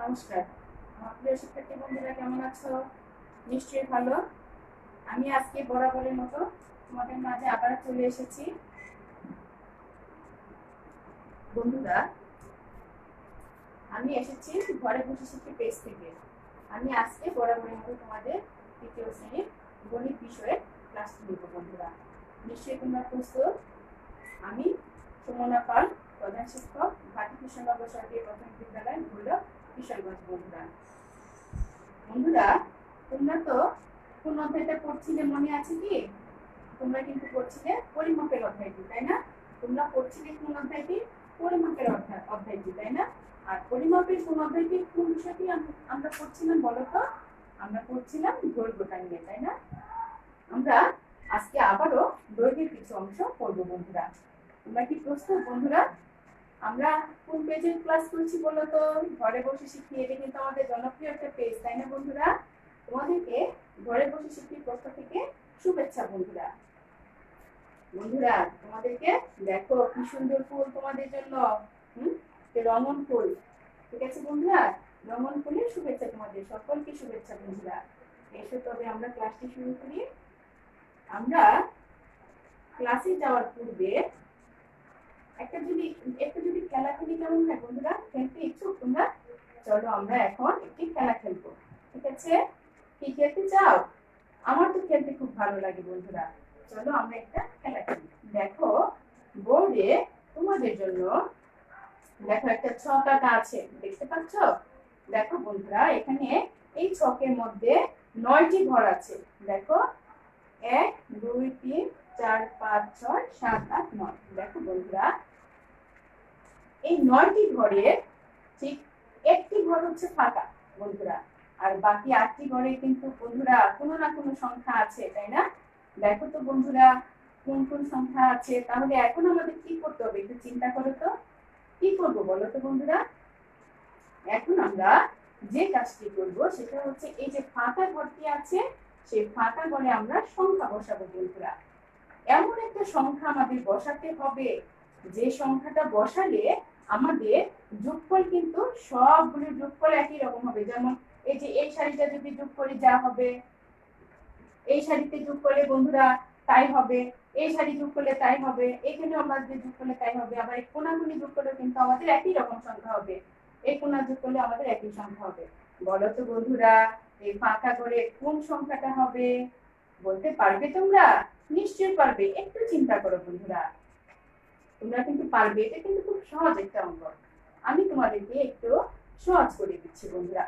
নমস্কার। আমার প্রিয় শিক্ষার্থী বন্ধুরা কেমন আছো? নিশ্চয়ই ভালো। আমি আজকে বরাবরের মতো তোমাদের মাঝে আবার চলে এসেছি। বন্ধুরা, আমি এসেছি ঘরে বসে শিখি পেজ থেকে। আমি আজকে বরাবরের মতো তোমাদের তৃতীয় শ্রেণীর গণিত বিষয়ের ক্লাস নিব। বন্ধুরা, নিশ্চয়ই তোমরা প্রস্তুত? আমি সুমনা পাল, প্রধান শিক্ষক, ভাটি কৃষ্ণনগর সরকারি প্রাথমিক বিদ্যালয়, ভৈরব, কিশোরগঞ্জ। বন্ধুরা, তোমরা তো কোন অধ্যায়টা পড়ছিলে মনে আছে কি? তোমরা কিন্তু পড়ছিলে পরিমাপের অধ্যায়টি, তাই না? তোমরা পড়ছিলে কোন অধ্যায়টি? পরিমাপের অধ্যায়টি, তাই না? আর পরিমাপের কোন অধ্যায়টি, কোন বিষয়টি আমরা পড়ছিলাম বলো তো? আমরা পড়ছিলাম দৈর্ঘ্যটা নিয়ে, তাই না? আমরা আজকে আবারও দৈর্ঘ্যের কিছু অংশ পড়বো। বন্ধুরা, তোমরা কি প্রস্তুত? বন্ধুরা, আমরা কোন পেজের ক্লাস করছি বলো তো? ঘরে বসে শিখি, এটা কিন্তু আমাদের জনপ্রিয় একটা পেজ, তাই না বন্ধুরা? তোমাদেরকে ঘরে বসে শিখি পক্ষ থেকে শুভেচ্ছা। বন্ধুরা, বন্ধুরা তোমাদেরকে দেখো কি সুন্দর ফুল তোমাদের জন্য, রঙন ফুল। ঠিক আছে বন্ধুরা, রঙন ফুলের শুভেচ্ছা তোমাদের সকলকে শুভেচ্ছা। বন্ধুরা, এসো তবে আমরা ক্লাসটি শুরু করি। আমরা ক্লাসে যাওয়ার পূর্বে একটু যদি খেলা খেলি কেমন হয় বন্ধুরা? খেলতে ইচ্ছুক তোমরা? চলো আমরা এখন একটি খেলা খেলবো, ঠিক আছে? কি খেলতে চাও? আমার তো খেলতে খুব ভালো লাগে। বন্ধুরা, চলো আমরা একটা খেলা খেলি। দেখো বোর্ডে তোমাদের জন্য দেখো একটা ছক আঁকা আছে, দেখতে পাচ্ছ? দেখো বন্ধুরা, এখানে এই ছকের মধ্যে 9টি ঘর আছে। দেখো 1 2 3 4 5 6 7 8 9। দেখো বন্ধুরা, এই 9টি ঘরের ঠিক একটি ঘর হচ্ছে ফাঁকা বন্ধুরা, আর বাকি 8টি ঘরে কিন্তু বন্ধুরা কোনো না কোনো সংখ্যা আছে, তাই না? দেখো তো বন্ধুরা, কোন কোন সংখ্যা আছে। তাহলে এখন আমাদের কি করতে হবে একটু চিন্তা করো তো। কি করবো বলো তো বন্ধুরা? এখন আমরা যে কাজটি করব সেটা হচ্ছে এই যে ফাঁকা ঘরটি আছে, সেই ফাঁকা ঘরে আমরা সংখ্যা বসাবো। বন্ধুরা, এমন একটা সংখ্যা আমাদের বসাতে হবে যে সংখ্যাটা বসালে আমাদের যোগফল কিন্তু সবগুলোর যোগফল একই রকম হবে। যেমন এই যে এই শাড়িটা যদি যোগ করে যা হবে, এই শাড়িতে যোগ করলে বন্ধুরা তাই হবে, এই শাড়ি যোগ করলে তাই হবে, এখানে আমরা যে যোগ করলে তাই হবে। আবার এই কোনাগুলি যোগ করলে কিন্তু আমাদের একই রকম সংখ্যা হবে, এই কোনা যোগ করলে আমাদের একই সংখ্যা হবে। বলো তো বন্ধুরা, এই ফাঁকা করে কোন সংখ্যাটা হবে? বলতে পারবে তোমরা? নিশ্চয়ই পারবে। একটু চিন্তা করো বন্ধুরা, তোমরা কিন্তু পারবে। এটা কিন্তু খুব সহজ একটা অঙ্ক, আমি তোমাদেরকে একটু সহজ করে দিচ্ছি। বন্ধুরা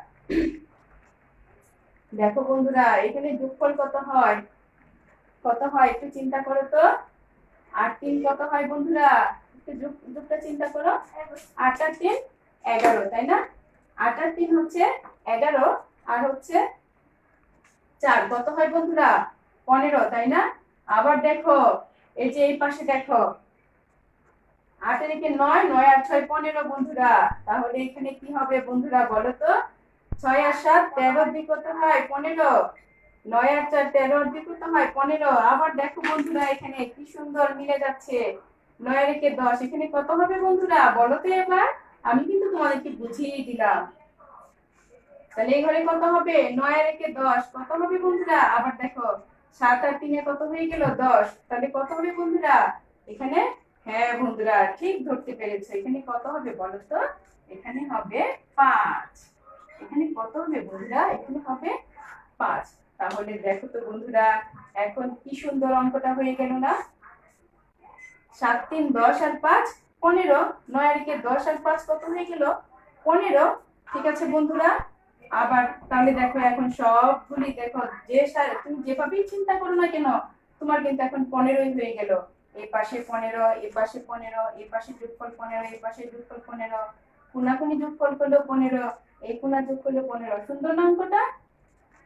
দেখো বন্ধুরা, এখানে যোগফল কত হয়? কত হয় একটু চিন্তা করো তো। 8 3 কত হয় বন্ধুরা? একটু যোগটা চিন্তা করো। 8 আর 3 11, তাই না? 8 আর 3 হচ্ছে 11, আর হচ্ছে 4 কত হয় বন্ধুরা? 15, তাই না? আবার দেখো এই যে এই পাশে দেখো 8 এর একে 9, 9 আর 6 15 বন্ধুরা। তাহলে এখানে কি হবে বন্ধুরা বলো তো? 6 আর 7 13, 2 কত হয়? 15। 9 আর 4 13, 2 কত হয়? 15। আবার দেখো বন্ধুরা, এখানে কি সুন্দর মিলে যাচ্ছে। 9 এর একে 10, এখানে কত হবে বন্ধুরা বলো তো এবার? আমি কিন্তু তোমাদেরকে বুঝিয়ে দিলাম। তাহলে এই ঘরে কত হবে? 9 এর একে 10 কত হবে বন্ধুরা? আবার দেখো 7 আর 3 কত হয়ে গেল? 10। তাহলে কত হবে বন্ধুরা এখানে? হ্যাঁ বন্ধুরা, ঠিক ধরতে পেরেছো। এখানে কত হবে বলো তো? এখানে হবে 5। এখানে কত হবে বন্ধুরা? এখানে হবে 5। তাহলে দেখো তো বন্ধুরা, এখন কি সুন্দর অঙ্কটা হয়ে গেল না? 7 3 10 আর 5 15। 9 এর একে 10 আর 5 কত হয়ে গেল? 15। ঠিক আছে বন্ধুরা। আবার তাহলে দেখো এখন সবগুলি দেখো, তুমি যেভাবেই চিন্তা করো না কেন, তোমার কিন্তু এখন 15ই হয়ে গেল। এই পাশে 15, এই পাশে 15, এই পাশে যোগফল 15, এই পাশে যোগফল 15, কোনাকুনি যোগফল করলো 15, এই কোনা যোগ করলো 15। সুন্দর না অঙ্কটা?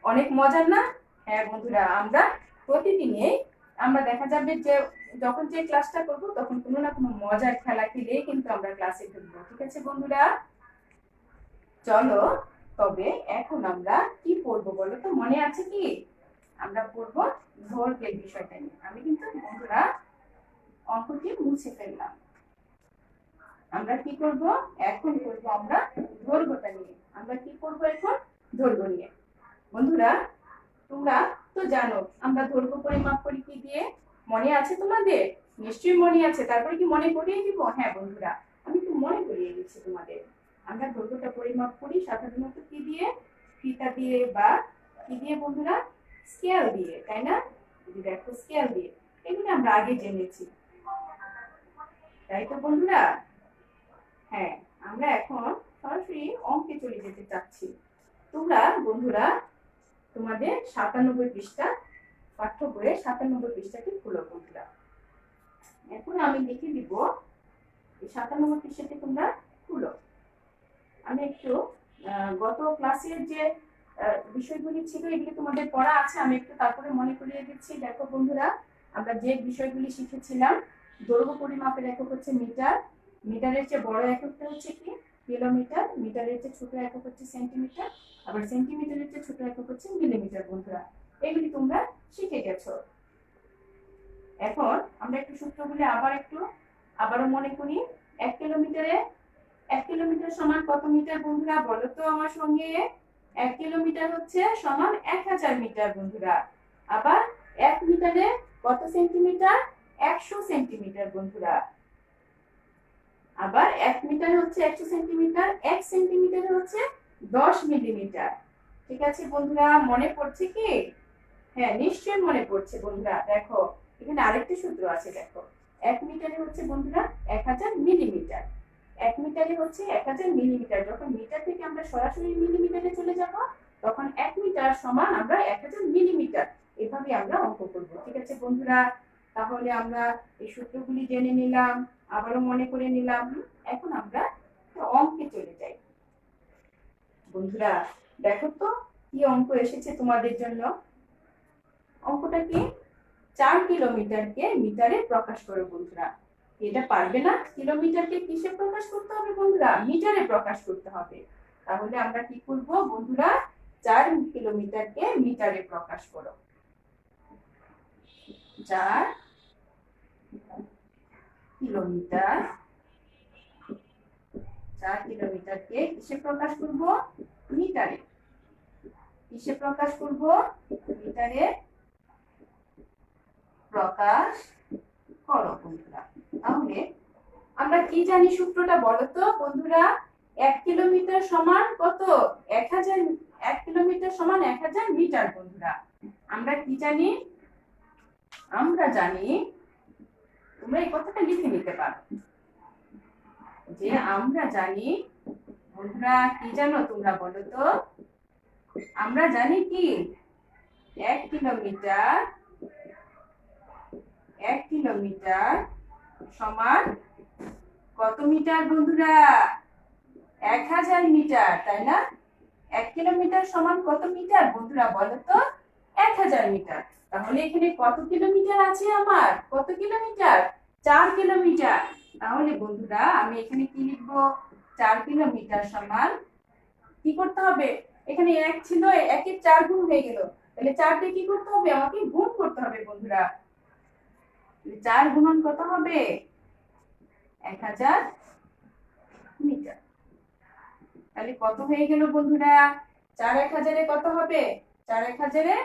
অনেক মজার না? হ্যাঁ বন্ধুরা, আমরা প্রতিদিনই আমরা দেখা যাবে যে যখন যে ক্লাসটা করব তখন কোনো না কোনো মজার খেলা খেলেই কিন্তু আমরা ক্লাসে ঢুকবো। ঠিক আছে বন্ধুরা, চলো তবে এখন আমরা কি পড়বো বলো তো? মনে আছে কি? আমরা পড়বো দৈর্ঘ্যের বিষয়টা নিয়ে। আমি কিন্তু বন্ধুরা অঙ্কটি মুছে ফেললাম। আমরা কি করব? এখন করব আমরা দৈর্ঘ্যটা নিয়ে। আমরা কি করব এখন? দৈর্ঘ্য নিয়ে। বন্ধুরা তোমরা তো জানো আমরা দৈর্ঘ্য পরিমাপ করি কি দিয়ে, মনে আছে তোমাদের? নিশ্চয়ই মনে আছে। তারপরে কি মনে করিয়ে দিব? হ্যাঁ বন্ধুরা, আমি একটু মনে করিয়ে দিচ্ছি তোমাদের। আমরা দৈর্ঘ্যটা পরিমাপ করি সাধারণত কি দিয়ে? ফিতা দিয়ে বা কি দিয়ে বন্ধুরা? স্কেল দিয়ে, তাই না? দেখো স্কেল দিয়ে, এগুলো আমরা আগে জেনেছি, তাই তো বন্ধুরা? হ্যাঁ, আমরা এখন সরাসরি অঙ্কে চলে যেতে চাচ্ছি। তোমরা বন্ধুরা তোমাদের 97 পৃষ্ঠা, পাঠ্য বইয়ের 97 পৃষ্ঠাটি খুলো বন্ধুরা। এখন আমি লিখে দিব, এই 97 পৃষ্ঠাটি তোমরা খুলো। আমি একটু গত ক্লাসের যে বিষয়গুলি ছিল এগুলি তোমাদের পড়া আছে, আমি একটু তারপরে মনে করিয়ে দিচ্ছি। দেখো বন্ধুরা, আমরা যে বিষয়গুলি শিখেছিলাম, দৈর্ঘ্য পরিমাপের একক হচ্ছে মিটার, মিটারের চেয়ে বড় এককটা হচ্ছে কি? কিলোমিটার, মিটারের চেয়ে ছোট একক হচ্ছে সেন্টিমিটার, আবার সেন্টিমিটারের চেয়ে ছোট একক হচ্ছে মিলিমিটার। বন্ধুরা এগুলি তোমরা শিখে গেছো। এখন আমরা একটু সূত্রগুলি আবারও মনে করি। 1 কিলোমিটার সমান কত মিটার বন্ধুরা? বলো তো আমার সঙ্গে। 1 কিলোমিটার হচ্ছে সমান 1000 মিটার বন্ধুরা। আবার 1 মিটারে কত সেন্টিমিটার? 100 সেন্টিমিটার বন্ধুরা। আবার 1 মিটার হচ্ছে 100 সেন্টিমিটার, 1 সেন্টিমিটার হচ্ছে 10 মিলিমিটার। ঠিক আছে বন্ধুরা, মনে পড়ছে কি? হ্যাঁ নিশ্চয়ই মনে পড়ছে বন্ধুরা। দেখো এখানে আরেকটা সূত্র আছে, দেখো 1 মিটারে হচ্ছে বন্ধুরা 1000 মিলিমিটার, 1 মিটারে হচ্ছে 1000 মিলিমিটার। যখন মিটার থেকে আমরা সরাসরি মিলিমিটারে চলে যাব, তখন 1 মিটার সমান আমরা 1000 মিলিমিটার। এভাবে আমরা অঙ্ক করব। ঠিক আছে বন্ধুরা, তাহলে আমরা এই সূত্রগুলি জেনে নিলাম, আবারও মনে করে নিলাম। এখন আমরা অঙ্কে চলে যাই। বন্ধুরা দেখো তো কি অঙ্ক এসেছে তোমাদের জন্য। অঙ্কটা কি? 4 কিলোমিটারকে মিটারে প্রকাশ করো বন্ধুরা। এটা পারবে না? কিলোমিটারকে কিসে প্রকাশ করতে হবে বন্ধুরা? মিটারে প্রকাশ করতে হবে। তাহলে আমরা কি করব বন্ধুরা? 4 কিলোমিটারকে মিটারে প্রকাশ করো। 4 কিলোমিটার, 4 কিলোমিটারকে কিসে প্রকাশ করব? মিটারে। কিসে প্রকাশ করব? মিটারে প্রকাশ করো বন্ধুরা। তাহলে আমরা কি জানি সূত্রটা বলো তো বন্ধুরা? 1 কিলোমিটার সমান কত? 1000, 1 কিলোমিটার সমান 1000 মিটার বন্ধুরা। আমরা কি জানি? আমরা জানি, তোমরা এই কথাটা লিখে নিতে পারো, যে আমরা জানি বন্ধুরা, কি জানো তোমরা বলো তো? আমরা জানি কি 1 কিলোমিটার, 1 কিলোমিটার সমান কত মিটার বন্ধুরা? 1000 মিটার, তাই না? 1 কিলোমিটার সমান কত মিটার বন্ধুরা বলো তো? 1000 মিটার। তাহলে এখানে কত কিলোমিটার আছে আমার? কত কিলোমিটার? 4 কিলোমিটার। তাহলে বন্ধুরা আমি এখানে কি লিখবো? 4 কিলোমিটার সমান, কি করতে হবে? এখানে 1 ছিল, 1 এর 4 গুণ হয়ে গেল, তাহলে 4 দিয়ে কি করতে হবে? আমাকে গুণ করতে হবে বন্ধুরা। 4 গুণন কত হবে? 1000 মিটার। তাহলে কত হয়ে গেল বন্ধুরা? 4 1000 এ কত হবে? 4 1000 এ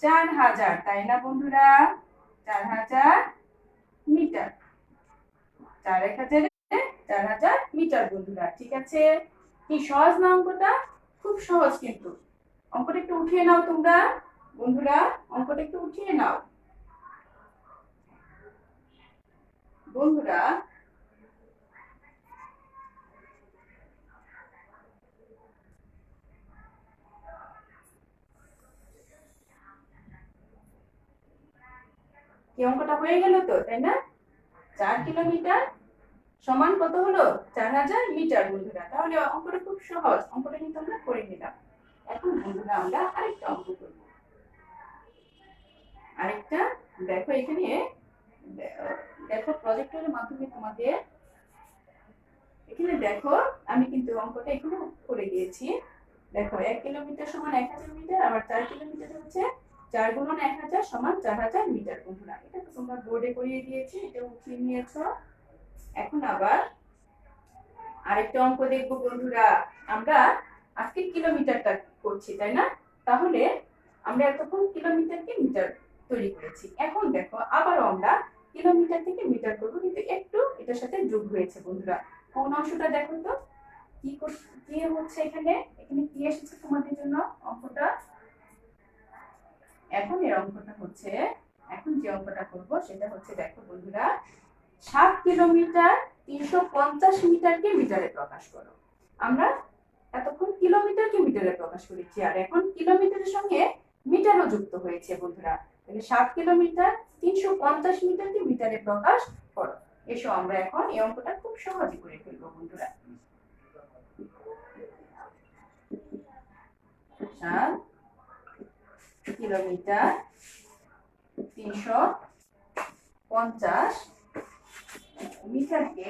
4000, তাই না বন্ধুরা? 4000 মিটার। 4 1000 এ 4000 মিটার বন্ধুরা। ঠিক আছে, কি সহজ না অঙ্কটা? খুব সহজ কিন্তু। অঙ্কটা একটু উঠিয়ে নাও তোমরা বন্ধুরা, অঙ্কটা একটু উঠিয়ে নাও বন্ধুরা। কি অঙ্কটা হয়ে গেল তো, তাই না? 4 কিলোমিটার সমান কত হলো? 4000 মিটার বন্ধুরা। তাহলে অঙ্কটা খুব সহজ, অঙ্কটা কিন্তু আমরা করে নিলাম। এখন বন্ধুরা আমরা আরেকটা অঙ্ক করব। আরেকটা, দেখো এখানে, দেখো প্রজেক্টরের মাধ্যমে তোমাদের এখানে দেখো, আমি কিন্তু অঙ্কটা এখানে করে দিয়েছি। দেখো 1 কিলোমিটার সমান 1000 মিটার, আবার 4 কিলোমিটার হচ্ছে 4 গুণন 1000 সমান 4000 মিটার বন্ধুরা। এটা তো তোমরা বোর্ডে করিয়ে দিয়েছি, এটা উঠিয়ে নিয়েছো। এখন আবার আরেকটা অঙ্ক দেখবো বন্ধুরা। আমরা আজকে কিলোমিটারটা করছি, তাই না? তাহলে আমরা এতক্ষণ কিলোমিটারকে মিটার তৈরি করেছি। এখন দেখো আবারও আমরা কিলোমিটার থেকে মিটার করবো, কিন্তু একটু এটার সাথে যোগ হয়েছে বন্ধুরা। কোন অংশটা দেখো তো, কি হচ্ছে এখানে, এখানে কি এসেছে তোমাদের জন্য অঙ্কটা। এখন এর অঙ্কটা হচ্ছে, এখন যে অঙ্কটা করব সেটা হচ্ছে, দেখো বন্ধুরা, 7 কিলোমিটার 350 মিটারকে মিটারে প্রকাশ করো। আমরা এতক্ষণ কিলোমিটারকে মিটারে প্রকাশ করেছি, আর এখন কিলোমিটারের সঙ্গে মিটারও যুক্ত হয়েছে বন্ধুরা। তাহলে 7 কিলোমিটার 350 মিটারকে মিটারে প্রকাশ করো। এসো আমরা এখন এই অঙ্কটা খুব সহজে করে ফেলবো বন্ধুরা। 7 কিলোমিটার 350 মিটারকে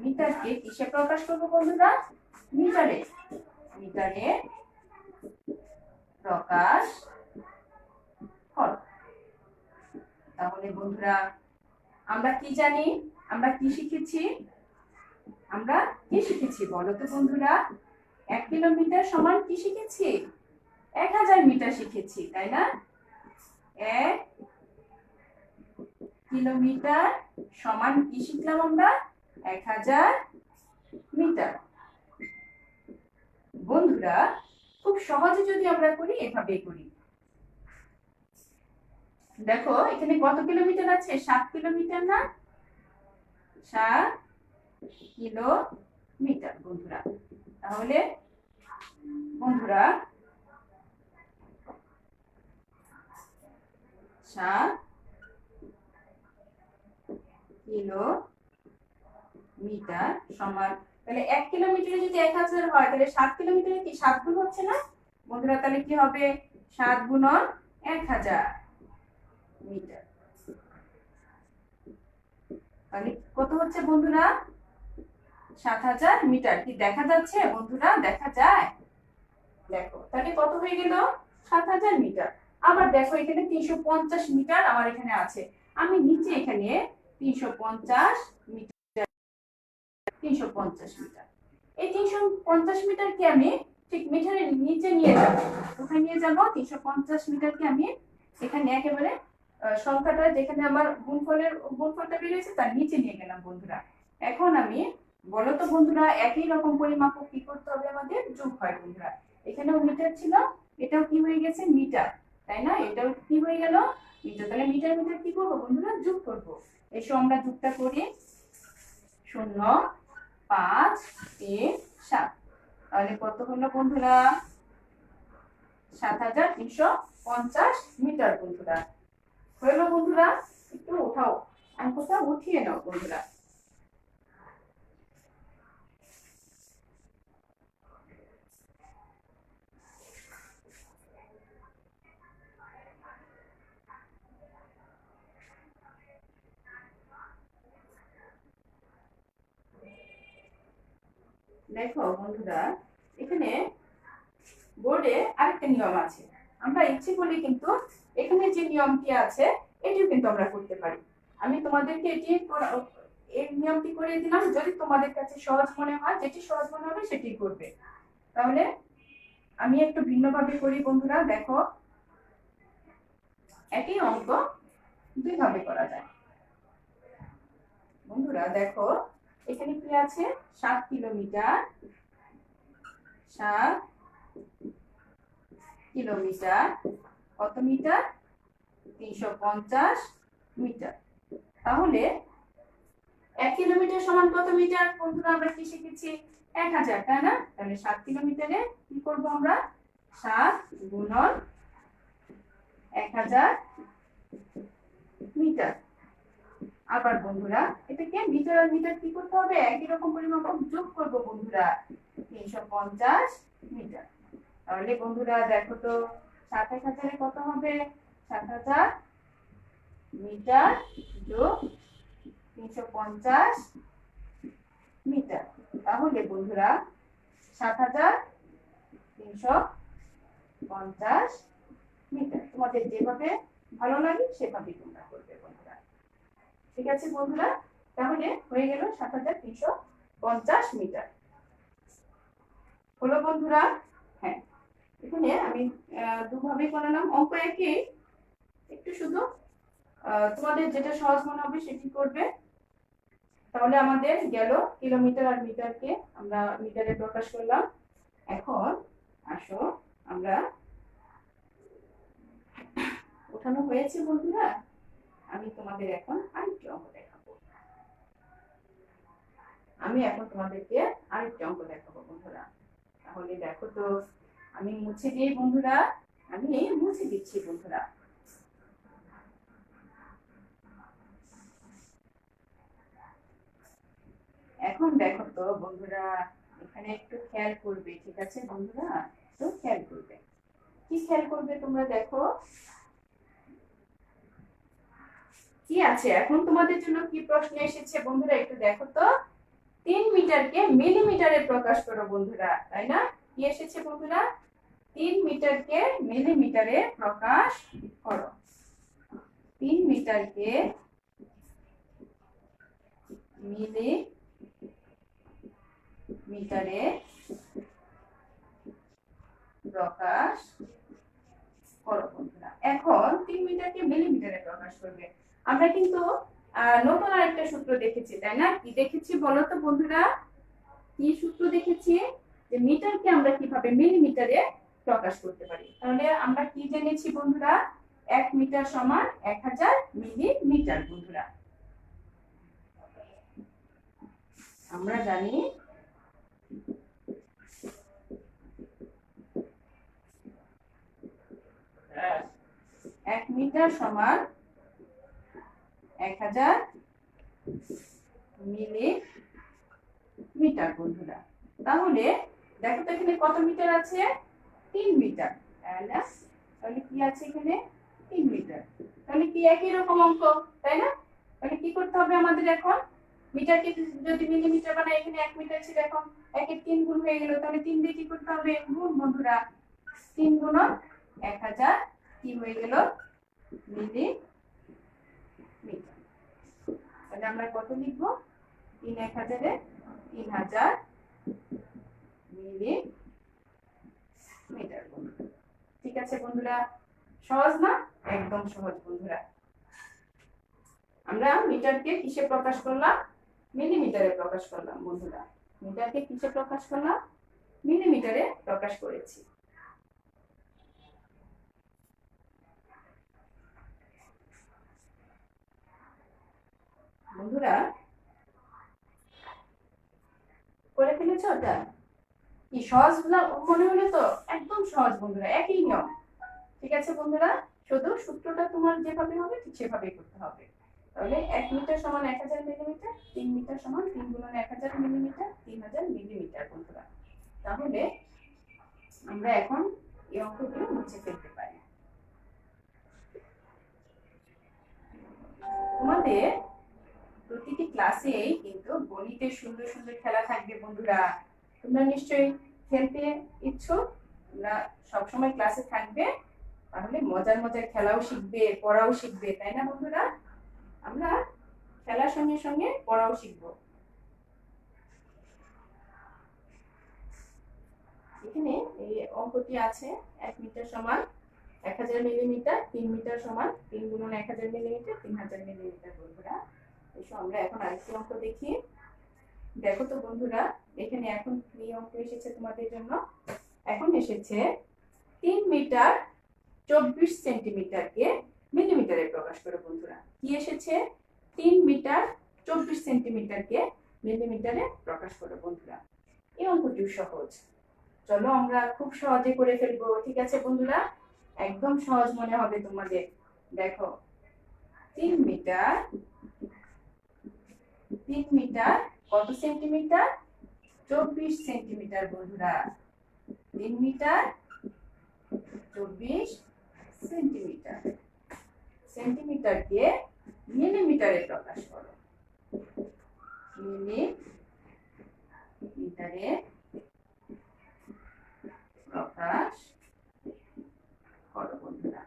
মিটারকে কিসে প্রকাশ করবো বন্ধুরা? মিটারে। মিটারে প্রকাশ করো। তাহলে বন্ধুরা আমরা কি জানি, আমরা কি শিখেছি, আমরা কি শিখেছি বলো তো বন্ধুরা? 1 কিলোমিটার সমান কি শিখেছি? 1000 মিটার শিখেছি, তাই না? 1 কিলোমিটার সমান কি শিখলাম আমরা? 1000 মিটার। বন্ধুরা খুব সহজে যদি আমরা করি, এভাবে করি। দেখো এখানে কত কিলোমিটার আছে? 7 কিলোমিটার না? 7 কিলোমিটার বন্ধুরা। তাহলে বন্ধুরা 7 কিলোমিটার সমান, তাহলে 1 কিলোমিটারে যদি 1000 হয়, তাহলে 7 কিলোমিটারে কি 7 গুণ হচ্ছে না বন্ধুরা? তাহলে কি হবে? 7 গুণন 1000 মিটার। তাহলে কত হচ্ছে বন্ধুরা? 7000 মিটার। কি দেখা যাচ্ছে বন্ধুরা? দেখা যায়? দেখো তাহলে কত হয়ে গেল? 7000 মিটার। আবার দেখো এখানে 350 মিটার আমার এখানে আছে, আমি নিচে এখানে 350 মিটার, 350 মিটার, এই 350 মিটারকে আমি ঠিক মিটারের নিচে নিয়ে যাব। কোথায় নিয়ে যাব? 350 মিটারকে আমি এখানে একেবারে সংখ্যাটা যেখানে আমার গুণফলটা বেরিয়েছে তার নিচে নিয়ে গেলাম বন্ধুরা। এখন আমি বলো তো বন্ধুরা, একই রকম পরিমাপক কি করতে হবে আমাদের? যোগ হয় বন্ধুরা। এখানেও মিটার ছিল, এটাও কি হয়ে গেছে? মিটার, তাই না? এটাও কি হয়ে গেল? মিটার। তাহলে মিটার মিটার কি করবো বন্ধুরা? যোগ করবো। এসো আমরা যোগটা করি। 0 5 3 7। তাহলে কত হলো বন্ধুরা? 7350 মিটার বন্ধুরা। হলো বন্ধুরা? একটু উঠাও, অঙ্কটা উঠিয়ে নাও বন্ধুরা। দেখো বন্ধুরা, এখানে বোর্ডে আরেকটা নিয়ম আছে। আমরা ইচ্ছে করলে কিন্তু এখানে যে নিয়মটি আছে এটিও কিন্তু আমরা করতে পারি। আমি তোমাদেরকে এই নিয়মটি করে দিলাম, যদি তোমাদের কাছে সহজ মনে হয়, যেটি সহজ মনে হবে সেটি করবে। তাহলে আমি একটু ভিন্নভাবে করি বন্ধুরা। দেখো একই অঙ্ক দুই ভাবে করা যায় বন্ধুরা। দেখো এখানে কি আছে? 7 কিলোমিটার, 7 কিলোমিটার কত মিটার? 350 মিটার। তাহলে 1 কিলোমিটার সমান কত মিটার বন্ধুরা? আমরা কি শিখেছি? 1000, তাই না? তাহলে 7 কিলোমিটারে কি করব আমরা? 7 গুণন 1000 মিটার। আবার বন্ধুরা এটাকে মিটার আর মিটার কি করতে হবে? একই রকম পরিমাপক যোগ করব বন্ধুরা। 350 মিটার। তাহলে বন্ধুরা দেখো তো 7000 কত হবে? 7000 মিটার যোগ 350 মিটার। তাহলে বন্ধুরা 7350 মিটার। তোমাদের যেভাবে ভালো লাগে সেভাবে তোমরা করবে বন্ধুরা। ঠিক আছে বন্ধুরা? তাহলে হয়ে গেল 7350 মিটার। হলো বন্ধুরা? হ্যাঁ, এখানে আমি দুভাবে করালাম। অঙ্ক একই, একটু শুধু তোমাদের যেটা সহজ মনে হবে সেটি করবে। তাহলে আমাদের গেল কিলোমিটার আর মিটারকে আমরা মিটারে প্রকাশ করলাম। এখন আসো আমরা, ওঠানো হয়েছে বন্ধুরা, আমি তোমাদের এখন আরেকটি অঙ্ক দেখাবো। আমি এখন তোমাদেরকে আরেকটি অঙ্ক দেখাবো বন্ধুরা। তাহলে দেখো তো, আমি মুছে দিই বন্ধুরা, আমি মুছে দিচ্ছি বন্ধুরা। এখন দেখো তো বন্ধুরা, এখানে একটু খেয়াল করবে, ঠিক আছে বন্ধুরা? তো খেয়াল করবে, কি খেয়াল করবে তোমরা? দেখো কি আছে এখন তোমাদের জন্য, কি প্রশ্ন এসেছে বন্ধুরা, একটু দেখো তো। 3 মিটারকে মিলিমিটারে প্রকাশ করো বন্ধুরা, তাই না? কি এসেছে বন্ধুরা? 3 মিটারকে মিলিমিটারে প্রকাশ করো। 3 মিটারকে মিলিমিটারে প্রকাশ করো বন্ধুরা। এখন 3 মিটারকে মিলিমিটারে প্রকাশ করবে। আমরা কিন্তু নতুন আরেকটা সূত্র দেখেছি, তাই না? কি দেখেছি বলো তো বন্ধুরা? কি সূত্র দেখেছি? যে মিটারকে আমরা কিভাবে মিলিমিটারে প্রকাশ করতে পারি। তাহলে আমরা কি জেনেছি বন্ধুরা? 1 মিটার সমান 1000 মিলিমিটার বন্ধুরা। আমরা জানি 1 মিটার সমান 1000 মিলিমিটার বন্ধুরা। তাহলে দেখো তো এখানে কত মিটার আছে? 3 মিটার, তাহলে কি আছে এখানে? 3 মিটার। তাহলে কি একই রকম অঙ্ক, তাই না? তাহলে কি করতে হবে আমাদের এখন? মিটারকে যদি মিলিমিটার বানাই, এখানে 1 মিটার ছিল, এখন 1 এর 3 গুণ হয়ে গেল। তাহলে 3 দিয়ে কি করতে হবে? গুণ বন্ধুরা। 3 গুণন 1000 কি হয়ে গেল? মিলিমিটার। তাহলে আমরা কত লিখব? 3 1000 এ 3000 মিলিমিটার বন্ধুরা। ঠিক আছে বন্ধুরা? সহজ না? একদম সহজ বন্ধুরা। আমরা মিটারকে কিসে প্রকাশ করলাম? মিলিমিটারে প্রকাশ করলাম বন্ধুরা। মিটারকে কিসে প্রকাশ করলাম? মিলিমিটারে প্রকাশ করেছি বন্ধুরা। করে ফেলেছ ওটা? কি সহজ মনে হলো তো? একদম সহজ বন্ধুরা, একই নিয়ম। ঠিক আছে বন্ধুরা? শুধু সূত্রটা তোমার যেভাবে হবে ঠিক সেভাবেই করতে হবে। তাহলে 1 মিটার সমান 1000 মিলিমিটার, 3 মিটার সমান 3 গুণন 1000 মিলিমিটার, 3000 মিলিমিটার বন্ধুরা। তাহলে আমরা এখন এই অঙ্কগুলো মুছে ফেলতে পারি। তোমাদের প্রতিটি ক্লাসেই কিন্তু গণিতে সুন্দর সুন্দর খেলা থাকবে বন্ধুরা। তোমরা নিশ্চয়ই খেলতে ইচ্ছুক, তোমরা সবসময় ক্লাসে থাকবে, তাহলে মজার মজার খেলাও শিখবে, পড়াও শিখবে, তাই না বন্ধুরা? আমরা খেলার সঙ্গে সঙ্গে পড়াও শিখব। এখানে এই অঙ্কটি আছে 1 মিটার সমান 1000 মিলিমিটার, 3 মিটার সমান 3 গুণন 1000 মিলিমিটার, 3000 মিলিমিটার বন্ধুরা। এসো আমরা এখন আরেকটি অঙ্ক দেখি। দেখো তো বন্ধুরা, এখানে এখন কি অঙ্ক এসেছে তোমাদের জন্য? এখন এসেছে 3 মিটার 24 সেন্টিমিটারকে মিলিমিটারে প্রকাশ করো বন্ধুরা। কি এসেছে? 3 মিটার 24 সেন্টিমিটারকে মিলিমিটারে প্রকাশ করো বন্ধুরা। এই অঙ্কটি সহজ, চলো আমরা খুব সহজে করে ফেলবো। ঠিক আছে বন্ধুরা? একদম সহজ মনে হবে তোমাদের। দেখো 3 মিটার কত সেন্টিমিটার? 24 সেন্টিমিটার বন্ধুরা। 3 মিটার 24 সেন্টিমিটার। সেন্টিমিটারকে মিলিমিটারে প্রকাশ করো। মিলিমিটারে প্রকাশ করো বন্ধুরা।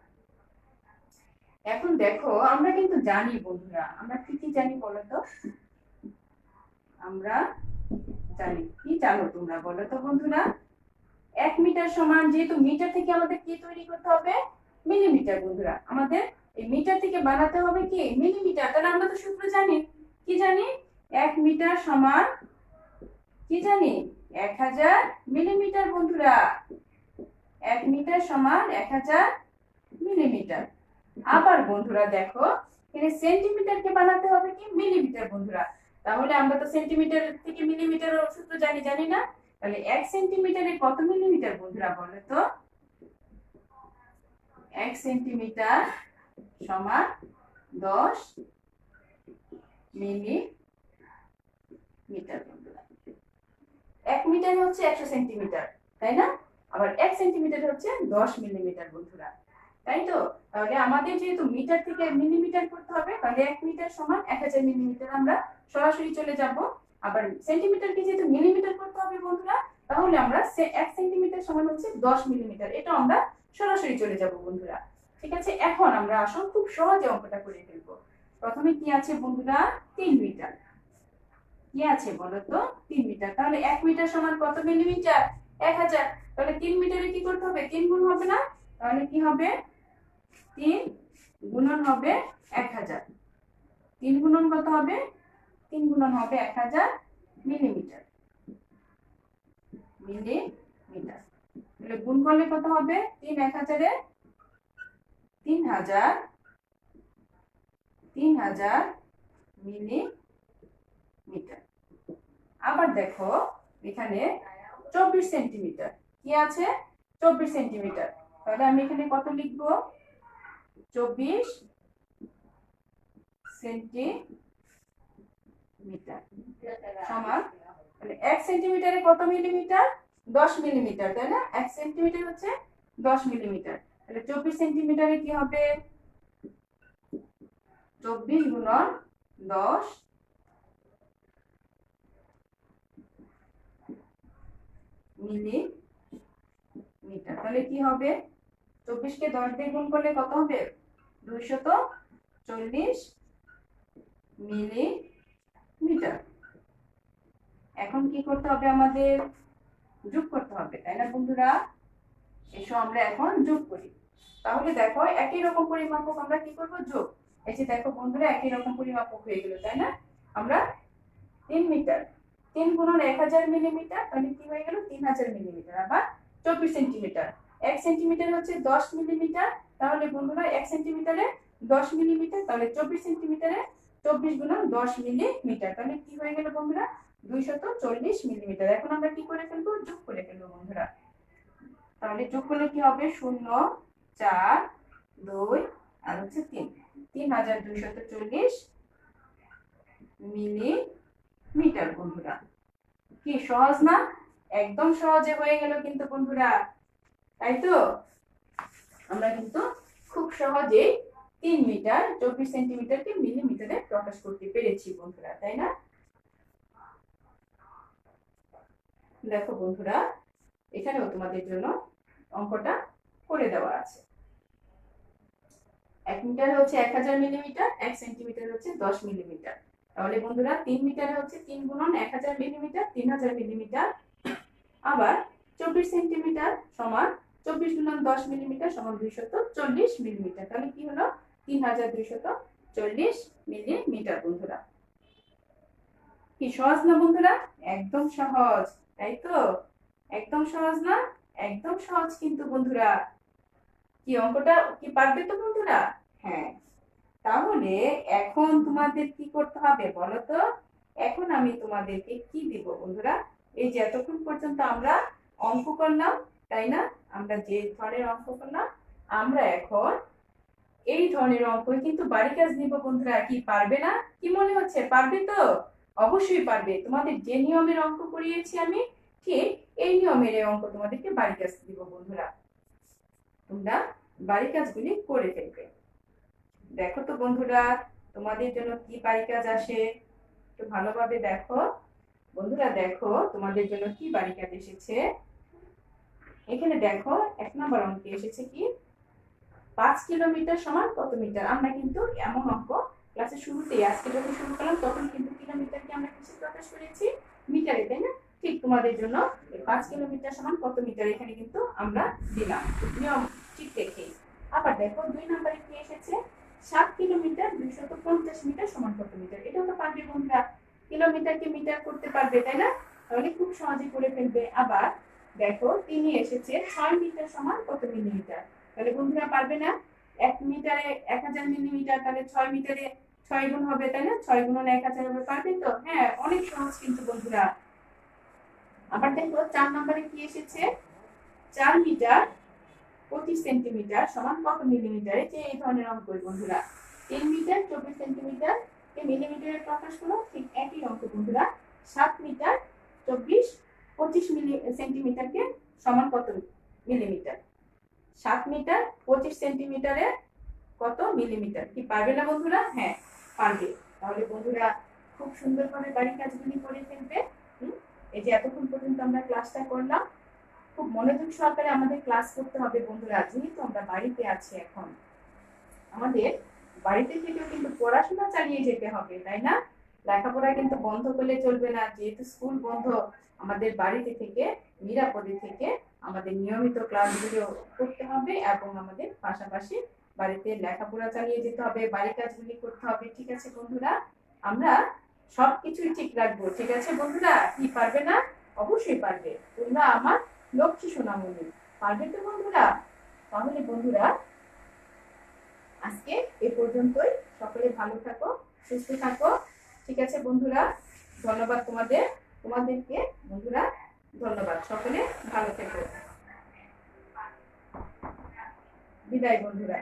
এখন দেখো, আমরা কিন্তু জানি বন্ধুরা, আমরা কি কি জানি বলো তো? আমরা জানি, কি জানো তোমরা বলো তো বন্ধুরা? 1 মিটার সমান, যেহেতু মিটার থেকে আমাদের কি তৈরি করতে হবে, মিলিমিটার বন্ধুরা। আমাদের এই মিটার থেকে বানাতে হবে কি মিলিমিটার। তাহলে আমরা তো সূত্র জানি, কি জানি, 1 মিটার সমান কি জানি 1000 মিলিমিটার বন্ধুরা। 1 মিটার সমান 1000 মিলিমিটার। আবার বন্ধুরা দেখো, এখানে সেন্টিমিটারকে বানাতে হবে কি মিলিমিটার বন্ধুরা। তাহলে আমরা তো সেন্টিমিটার থেকে মিলিমিটার সূত্র জানি, জানি না? তাহলে 1 সেন্টিমিটারে কত মিলিমিটার বন্ধুরা বলো তো? 1 সেন্টিমিটার সমান 10 মিলিমিটার বন্ধুরা। 1 মিটার হচ্ছে 100 সেন্টিমিটার, তাই না? আবার 1 সেন্টিমিটার হচ্ছে 10 মিলিমিটার বন্ধুরা, তাই তো? তাহলে আমাদের যেহেতু মিটার থেকে মিলিমিটার করতে হবে, তাহলে 1 মিটার সমান 1000 মিলিমিটার আমরা সরাসরি চলে যাব। আবার সেন্টিমিটারকে যেহেতু মিলিমিটার করতে হবে বন্ধুরা, তাহলে আমরা 1 সেন্টিমিটার সমান হচ্ছে 10 মিলিমিটার, এটা আমরা সরাসরি চলে যাব বন্ধুরা। ঠিক আছে, এখন আমরা আসল খুব সহজে অঙ্কটা করে ফেলবো। প্রথমে কি আছে বন্ধুরা, 3 মিটার। কি আছে বলো তো, 3 মিটার। তাহলে 1 মিটার সমান কত মিলিমিটার? 1000। তাহলে 3 মিটারে কি করতে হবে, 3 গুণ হবে না? তাহলে কি হবে, 3 গুণন হবে 1000। 3 গুণন কত হবে? 3 গুণন হবে 1000 মিলিমিটার। মিলিমিটার তাহলে গুণ করলে কত হবে, 3 1000 এ 3000 মিলিমিটার। আবার দেখো এখানে 24 সেন্টিমিটার। কি আছে, 24 সেন্টিমিটার। তাহলে আমি এখানে কত লিখবো, 24 সেন্টিমিটার সমান, মানে 1 সেন্টিমিটারে কত মিলিমিটার, 10 মিলিমিটার, তাই না? 1 সেন্টিমিটার হচ্ছে 10 মিলিমিটার। তাহলে 24 সেন্টিমিটারে কি হবে, 24 গুণন 10 মিলিমিটার। তাহলে কি হবে, 24 কে 10 দিয়ে গুণ করলে কত হবে, 240 মিলিমিটার। এখন কি করতে হবে, আমাদের যোগ করতে হবে, তাই না বন্ধুরা? এসো আমরা এখন যোগ করি। তাহলে দেখো একই রকম পরিমাপক আমরা কি করব, যোগ। এই যে দেখো বন্ধুরা, একই রকম পরিমাপক হয়ে গেল, তাই না? আমরা 3 মিটার, 3 গুণন 1000 মিলিমিটার, তাহলে কি হয়ে গেল 3000 মিলিমিটার। আবার 24 সেন্টিমিটার, 1 সেন্টিমিটার হচ্ছে 10 মিলিমিটার। তাহলে বন্ধুরা 1 সেন্টিমিটারে 10 মিলিমিটার, তাহলে 24 সেন্টিমিটারে 24 গুণন 10 মিলিমিটার, তাহলে কি হয়ে গেল বন্ধুরা, 240 মিলিমিটার। এখন আমরা কি করে ফেলবো, যোগ করে ফেলবো বন্ধুরা। তাহলে যোগ করলে কি হবে, 0 4 2 আর হচ্ছে 3, 3240 মিলিমিটার বন্ধুরা। কি সহজ না? একদম সহজে হয়ে গেল কিন্তু বন্ধুরা, তাই তো? আমরা কিন্তু খুব সহজেই 3 মিটার 24 সেন্টিমিটারকে মিলিমিটারে প্রকাশ করতে পেরেছি বন্ধুরা, তাই না? দেখো বন্ধুরা, এখানেও তোমাদের জন্য অঙ্কটা করে দেওয়া আছে। 1 মিটার হচ্ছে 1000 মিলিমিটার, 1 সেন্টিমিটার হচ্ছে 10 মিলিমিটার। তাহলে বন্ধুরা 3 মিটারে হচ্ছে 3 গুণন 1000 মিলিমিটার, 3000 মিলিমিটার। আবার 24 সেন্টিমিটার সমান 24 গুণন 10 মিলিমিটার সমান 240 মিলিমিটার। তাহলে কি হলো, 3240 মিলিমিটার বন্ধুরা। কি সহজ না বন্ধুরা? একদম সহজ, তাই তো? একদম সহজ না? একদম সহজ কিন্তু বন্ধুরা। কি অঙ্কটা কি পারবে তো বন্ধুরা? হ্যাঁ। তাহলে এখন তোমাদের কি করতে হবে বলো তো? এখন আমি তোমাদেরকে কি দিব বন্ধুরা? এই যে এতক্ষণ পর্যন্ত আমরা অঙ্ক করলাম, তাই না? আমরা যে ধরনের অঙ্ক করলাম, আমরা এখন এই ধরনের অঙ্ক কিন্তু বাড়ি কাজ দিব বন্ধুরা। কি পারবে না? কি মনে হচ্ছে, পারবে তো? অবশ্যই পারবে। তোমাদের যে নিয়মের অঙ্ক করিয়েছি আমি, ঠিক এই নিয়মের অঙ্ক তোমাদেরকে বাড়ি কাজ দিব বন্ধুরা। তোমরা বাড়ি কাজগুলি করে ফেলবে। দেখো তো বন্ধুরা, তোমাদের জন্য কি বাড়ি কাজ আসে, একটু ভালোভাবে দেখো বন্ধুরা। দেখো তোমাদের জন্য কি বাড়ি কাজ এসেছে। এখানে দেখো 1 নম্বর অঙ্কে এসেছে কি, 5 কিলোমিটার সমান কত মিটার। আমরা কিন্তু এমন অঙ্ক ক্লাসের শুরুতেই, আজকে যখন শুরু করলাম তখন কিন্তু কিলোমিটারকে আমরা কিসে প্রকাশ করেছি, মিটারে, তাই না? ঠিক তোমাদের জন্য 5 কিলোমিটার সমান কত মিটার, এখানে কিন্তু আমরা দিলাম নিয়ম ঠিক দেখে। আবার দেখো 2 নম্বরে কি এসেছে, 7 কিলোমিটার 250 মিটার সমান কত মিটার। এটাও তো পারবে বন্ধুরা, কিলোমিটারকে মিটার করতে পারবে তাই না, তাহলে খুব সহজে করে ফেলবে। আবার দেখো 3 এসেছে 6 মিটার সমান কত মিলিমিটার, তাহলে বন্ধুরা পারবে না, 1 মিটারে 1000 মিলিমিটার, তাহলে 6 মিটারে 6 গুণ হবে তাই না, 6 গুণন 1000 হবে, পারবে তো? হ্যাঁ, অনেক সহজ কিন্তু বন্ধুরা। আবার দেখো 4 নম্বরে কি এসেছে, 4 মিটার 25 সেন্টিমিটার সমান কত মিলিমিটারে, যে এই ধরনের অঙ্ক বন্ধুরা। 3 মিটার 24 সেন্টিমিটার কে মিলিমিটারে প্রকাশ করো, ঠিক একই অঙ্ক বন্ধুরা। 7 মিটার 25 সেন্টিমিটারকে সমান কত মিলিমিটার, 7 মিটার 25 সেন্টিমিটারে কত মিলিমিটার, কি পারবে না বন্ধুরা? হ্যাঁ পারবে। তাহলে বন্ধুরা খুব সুন্দরভাবে বাড়ির কাজগুলি করে ফেলবে। এই যে এতক্ষণ পর্যন্ত আমরা ক্লাসটা করলাম, খুব মনোযোগ সহকারে আমাদের ক্লাস করতে হবে বন্ধুরা, যেহেতু আমরা বাড়িতে আছি এখন, আমাদের বাড়িতে থেকেও কিন্তু পড়াশোনা চালিয়ে যেতে হবে তাই না, লেখাপড়া কিন্তু বন্ধ করলে চলবে না, যেহেতু স্কুল বন্ধ, আমাদের বাড়িতে থেকে নিরাপদে থেকে আমাদের নিয়মিত ক্লাসগুলো করতে হবে এবং আমাদের পাশাপাশি বাড়িতে লেখাপড়া চালিয়ে যেতে হবে, বাড়ির কাজগুলি করতে হবে। ঠিক আছে বন্ধুরা, আমরা সবকিছুই ঠিক রাখবো। ঠিক আছে বন্ধুরা, কি পারবে না? অবশ্যই পারবে, তোমরা আমার লক্ষ্মী সোনামণি, পারবে তো বন্ধুরা? তাহলে বন্ধুরা আজকে এ পর্যন্তই, সকলে ভালো থাকো, সুস্থ থাকো। ঠিক আছে বন্ধুরা, ধন্যবাদ তোমাদেরকে বন্ধুরা, ধন্যবাদ, সকলে ভালো থেকো, বিদায় বন্ধুরা।